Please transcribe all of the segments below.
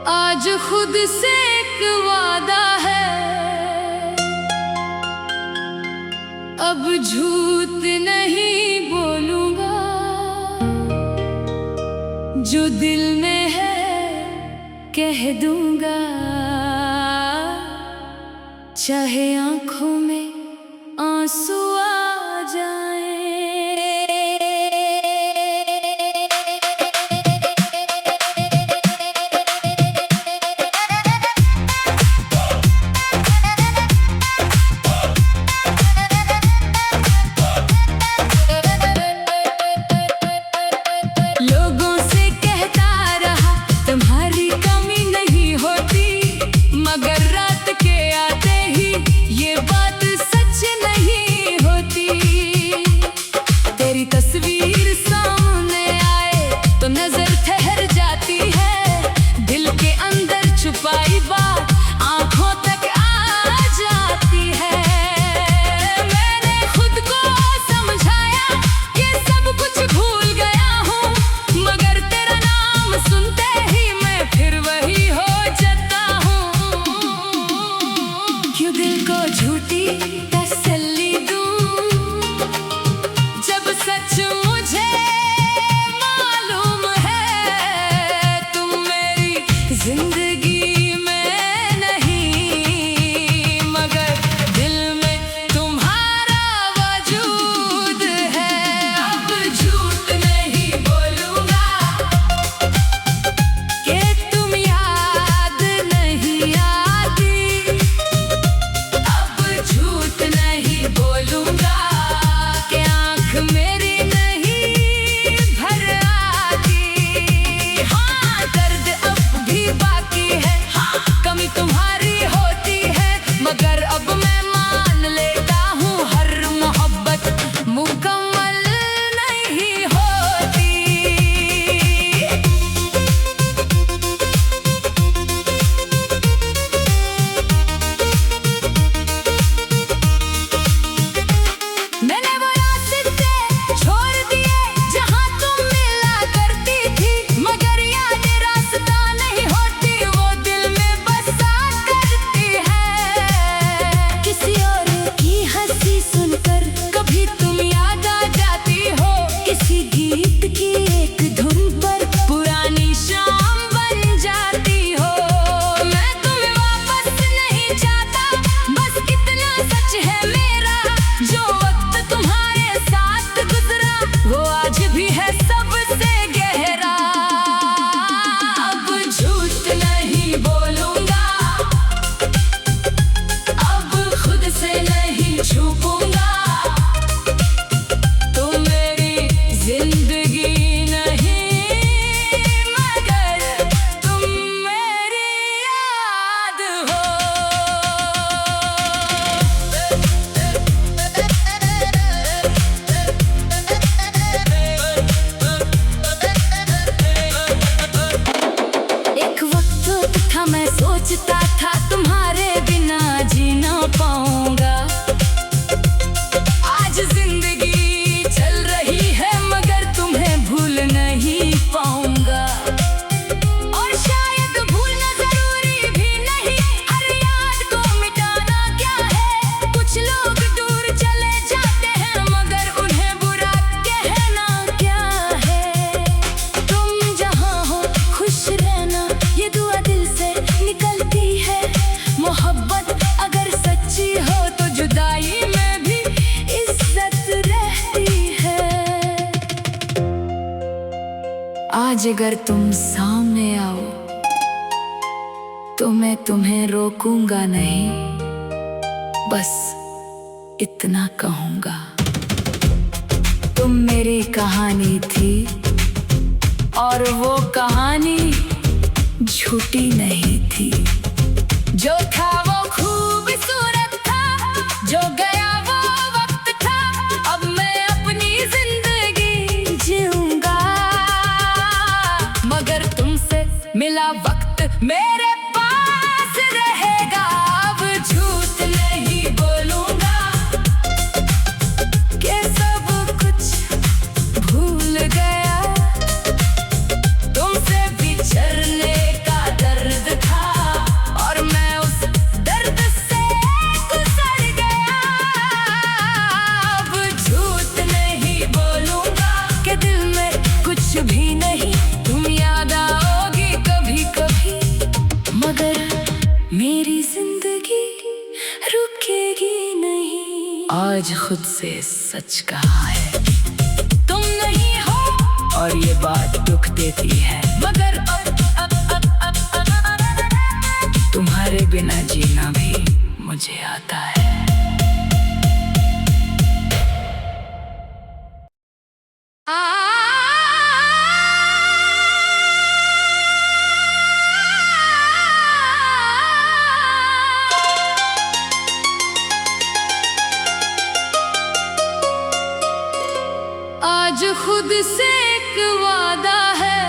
आज खुद से एक वादा है, अब झूठ नहीं बोलूंगा। जो दिल में है कह दूंगा, चाहे आंखों में आंसू आ जाए। लोगों से कहता रहा तुम्हारी कमी नहीं होती, मगर रात के आते ही ये बात सच नहीं होती। तेरी तस्वीर सामने आए तो नजर ठहर जाती है, दिल के अंदर छुपाई बात आंखों तक आ जाती है। मैंने खुद को समझाया कि सब कुछ भूल गया हूँ, मगर तेरा नाम सुनते ही मैं फिर वही हो जाता हूँ। क्यों दिल को झूठी तसल्ली दूँ, जब सच मुझे मालूम है तुम मेरी जिंदगी में नहीं, मगर दिल में तुम्हारा वजूद है। अब झूठ नहीं बोलूंगा कि तुम याद नहीं आती, अब झूठ नहीं बोलूंगा कि आंख मेरी नहीं भर आती। हाँ, दर्द अब भी बाकी है, कमी तुम्हारी होती है, मगर अब मैं मान लेता हूँ हर मोहब्बत मुकम्मल नहीं होती। मैंने वो रास्ते छोड़ दिए जहाँ तुम मिला करती थी, मगर याद रास्ता नहीं होती, वो दिल में बसा करती है। किसी और की हंसी सुनकर कभी तुम याद आ जाती हो, किसी गीत की एक धुन पर पुरानी शाम बन जाती हो। मैं तुम्हें वापस नहीं चाहता, बस इतना सच है मेरा, जो वक्त तुम्हारे साथ गुजरा वो आज भी है सबसे गहरा। अब झूठ नहीं बोलूंगा, अब खुद से नहीं छुपूंगा। तुम मेरी जिंदगी नहीं, मगर तुम मेरी याद हो। एक वक्त था मैं सोचता था तुम्हारे बिना जी ना पाऊंगा। आज जिंदगी चल रही है, मगर तुम्हें भूल नहीं पाऊंगा। और शायद भूलना जरूरी भी नहीं, हर याद को मिटाना क्या है। कुछ लोग दूर चले जाते हैं, मगर उन्हें बुरा कहना क्या है। तुम जहाँ हो खुश रहना, ये दुआ दिल से निकलती है। मोहब्बत अगर सच्ची हो तो जुदाई में भी इज्जत रहती है। आज अगर तुम सामने आओ तो मैं तुम्हें रोकूंगा नहीं, बस इतना कहूंगा, तुम मेरी कहानी थी और वो कहानी झूठी नहीं थी। जो था वो खूबसूरत था, जो गया वो वक्त था, अब मैं अपनी जिंदगी जीऊंगा। मगर तुमसे मिला वक्त मेरे पास रहेगा, अब झूठ नहीं बोलूंगा कि सब कुछ भूल गया। तुमसे बिछड़ने का दर्द मेरी जिंदगी रुकेगी नहीं। आज खुद से सच कहा है, तुम नहीं हो और ये बात दुख देती है, मगर तुम्हारे बिना जीना भी मुझे आता है। आज खुद से एक वादा है,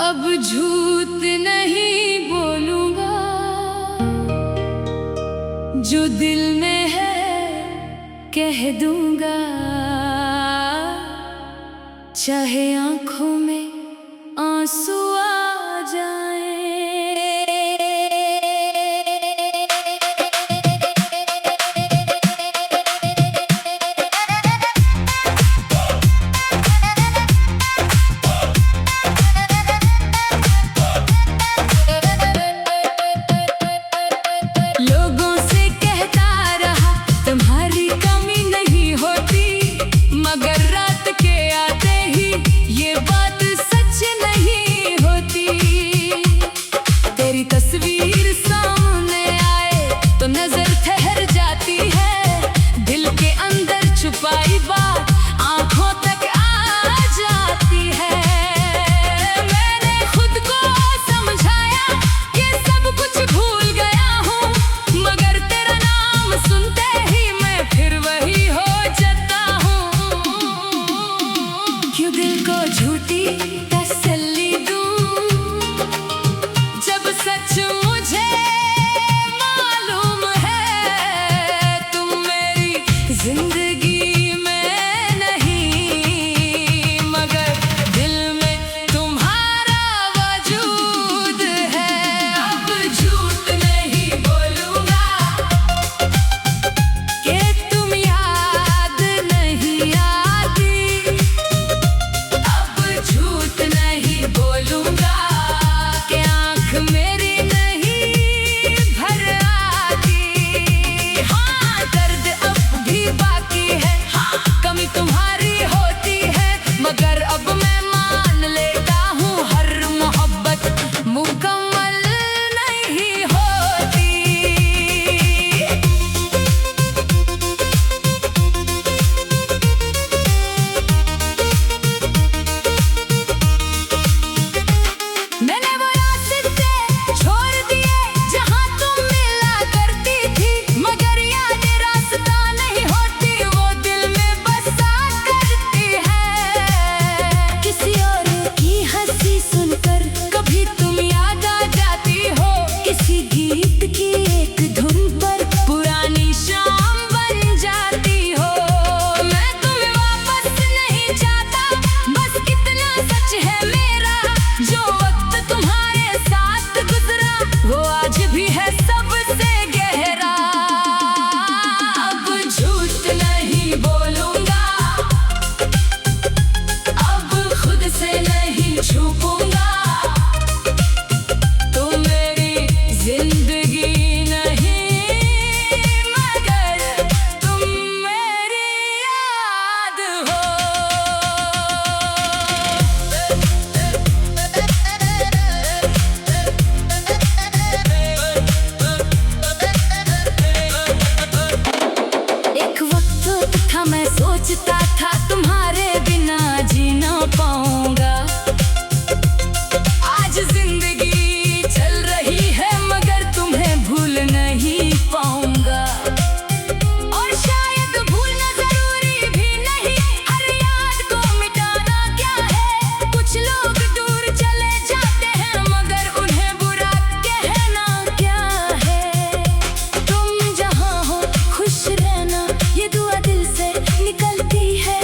अब झूठ नहीं बोलूंगा, जो दिल में है कह दूंगा, चाहे आंखों में आंसू आ जाए। लोगों से कहता रहा तुम्हारी कमी नहीं होती, मगर रात के आते ही ये बात सच नहीं होती। तेरी तस्वीर सामने आए तो नजर ठहर जाती है, दिल के अंदर छुपाई बात आंखों तक आ जाती है। मैंने खुद को समझाया कि सब कुछ भूल गया हूँ, मगर तेरा नाम सुनते ही मैं फिर वही हो जाता हूँ। क्यों दिल को झूठी तसल्ली दूँ, जब सच मुझे मालूम है तुम मेरी जिंदगी में नहीं, मगर दिल में तुम्हारा वजूद है। अब झूठ नहीं बोलूंगा कि तुम याद नहीं आती, अब झूठ नहीं बोलूंगा कि आंख मेरी नहीं भर आती। हाँ, दर्द अब भी बाकी है, कमी तुम्हारी होती है, मगर अब मैं मान लेता हूँ हर मोहब्बत मुकम्मल नहीं होती। मैंने वो रास्ते छोड़ दिए जहाँ तुम मिला करती थी, मगर याद रास्ता नहीं होती, वो दिल में बसा करती है। किसी और की हंसी सुनकर कभी तुम याद आ जाती हो, किसी गीत की एक धुन पर पुरानी शाम बन जाती हो। मैं तुम्हें वापस नहीं चाहता, बस इतना सच है मेरा, जो वक्त तुम्हारे साथ गुजरा वो आज भी है सबसे गहरा। अब झूठ नहीं बोलूंगा, अब खुद से नहीं छुपूंगा, तुम मेरी जिंदगी नहीं, मगर तुम मेरी याद हो। एक वक्त था मैं सोचता था तुम्हारे बिना जी ना पाऊंगा, आज जिंदगी चल रही है मगर तुम्हें भूल नहीं पाऊंगा। और शायद भूलना जरूरी भी नहीं, हर याद को मिटाना क्या है। कुछ लोग दूर चले जाते हैं मगर उन्हें बुरा कहना क्या है। तुम जहाँ हो खुश रहना, ये दुआ दिल से निकलती है।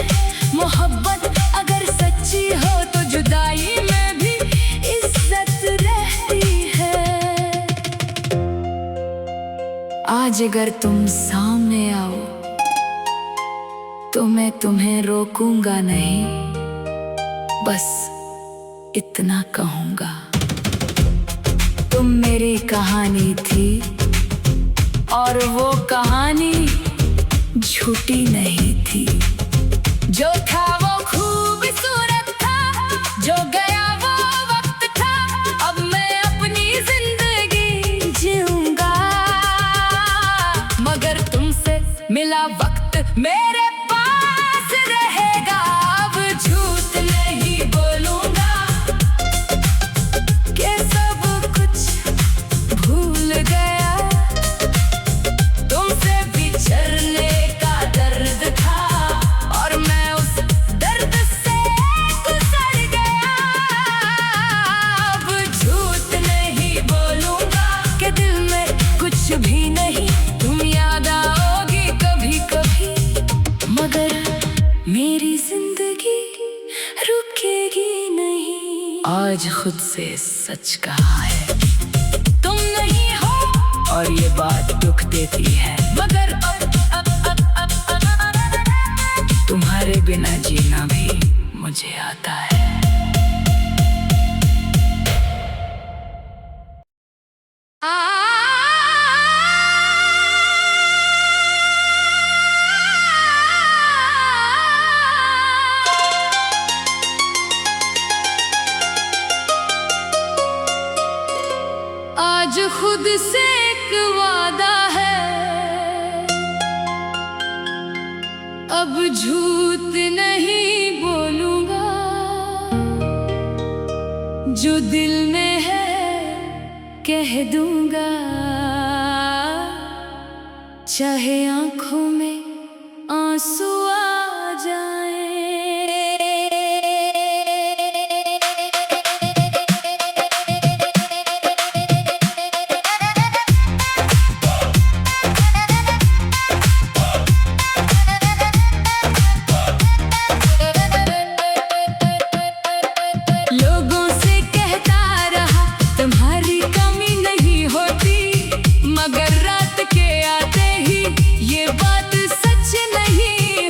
मोहब्बत अगर सच्ची हो तो जुदाई में भी इज्जत रहती है। आज अगर तुम सामने आओ तो मैं तुम्हें रोकूंगा नहीं, बस इतना कहूंगा। तुम मेरी कहानी थी, और वो कहानी झूठी नहीं थी। जो था वो खूबसूरत था, जो गया वो वक्त था। अब मैं अपनी जिंदगी जीऊंगा, मगर तुमसे मिला वक्त मेरे पास रहेगा। अब झूठ नहीं बोलूंगा कि सब कुछ भूल गया। तुमसे बिछड़ने का दर्द था, और मैं उस दर्द से गुजर गया। अब झूठ नहीं बोलूंगा कि दिल में कुछ भी नहीं। तुम याद आओगी कभी कभी, मगर मेरी जिंदगी रुकेगी नहीं। आज खुद से सच कहा है, तुम नहीं हो, और ये बात दुख देती है। मगर तुम्हारे बिना जीना भी मुझे आता है। आज खुद से एक वादा है, अब झूठ नहीं बोलूंगा। जो दिल में है कह दूंगा, चाहे आंखों में आंसू आ जाए। लोगों से कहता रहा तुम्हारी कमी नहीं होती, मगर रात के आते ही ये बात सच नहीं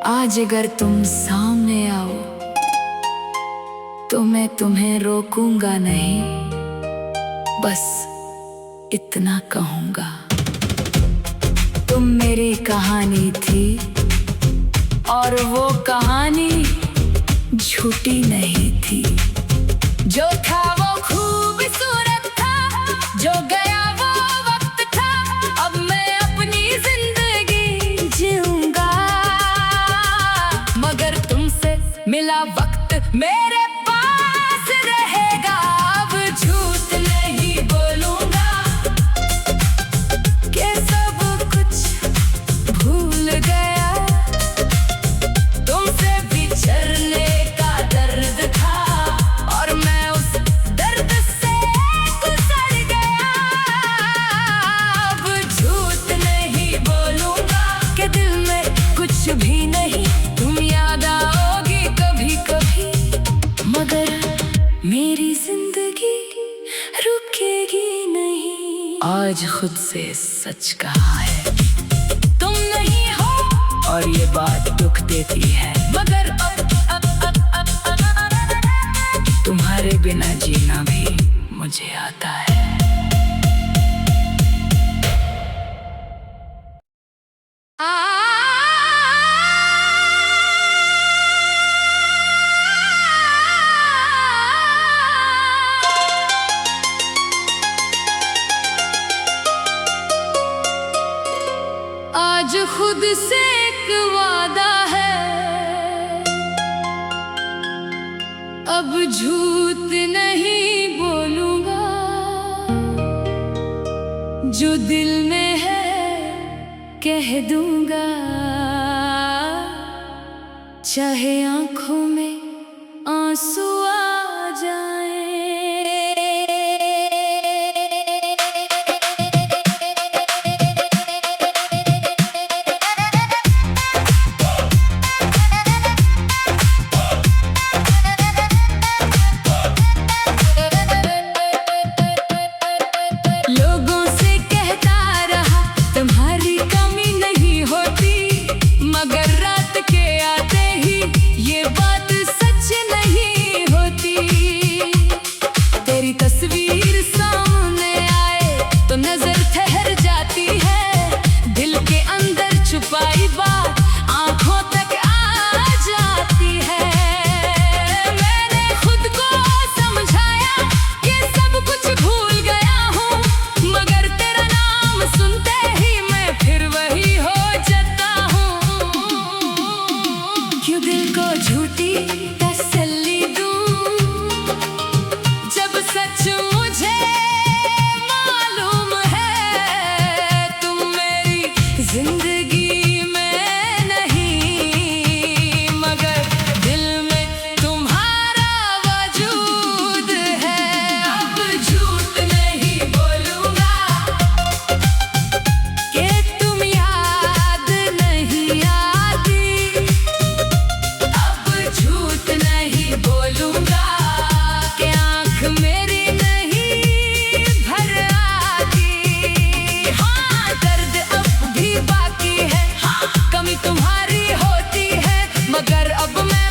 आज अगर तुम सामने आओ तो मैं तुम्हें रोकूंगा नहीं, बस इतना कहूंगा, तुम मेरी कहानी थी और वो कहानी झूठी नहीं थी। जो था वो खूबसूरत था, जो गया वो वक्त था, अब मैं अपनी जिंदगी जीऊंगा। मगर तुमसे मिला वक्त मेरे पास रहेगा, अब झूठ नहीं बोलूंगा कि सब कुछ भूल गया। तुमसे बिछड़ने का दर्द था और मैं उस दर्द से गुजर गया। अब झूठ नहीं बोलूंगा कि दिल में कुछ भी नहीं, तुम याद आओगी कभी कभी, मगर मेरी जिंदगी रुकेगी नहीं। आज खुद से सच कहा है, तुम नहीं हो और ये बात दुख देती है, मगर तुम्हारे बिना जीना भी मुझे आता है। आज खुद से एक वादा है, अब झूठ नहीं बोलूंगा, जो दिल में है कह दूंगा, चाहे आंखों में आंसू आ जाए। लोगों से कहता रहा तुम्हारी कमी नहीं होती, मगर रात के आते ही ये बात सच नहीं होती। तेरी तस्वीर सामने आए तो नजर ठहर जाती है, दिल के अंदर छुपाई बात आंखों तक आ जाती है। मैंने खुद को समझाया कि सब कुछ भूल गया हूँ, मगर तेरा नाम सुनते ही मैं फिर वही हो जाता हूँ। क्यों दिल को झूठी तसल्ली दूँ, जब सच मुझे मालूम है तुम मेरी जिंदगी में नहीं, मगर दिल में तुम्हारा वजूद है। अब झूठ नहीं बोलूंगा कि तुम याद नहीं आती, अब झूठ नहीं बोलूंगा कि आंख मेरी नहीं भर आती। हाँ, दर्द अब भी बाकी है, कमी तुम्हारी होती है, मगर अब मैं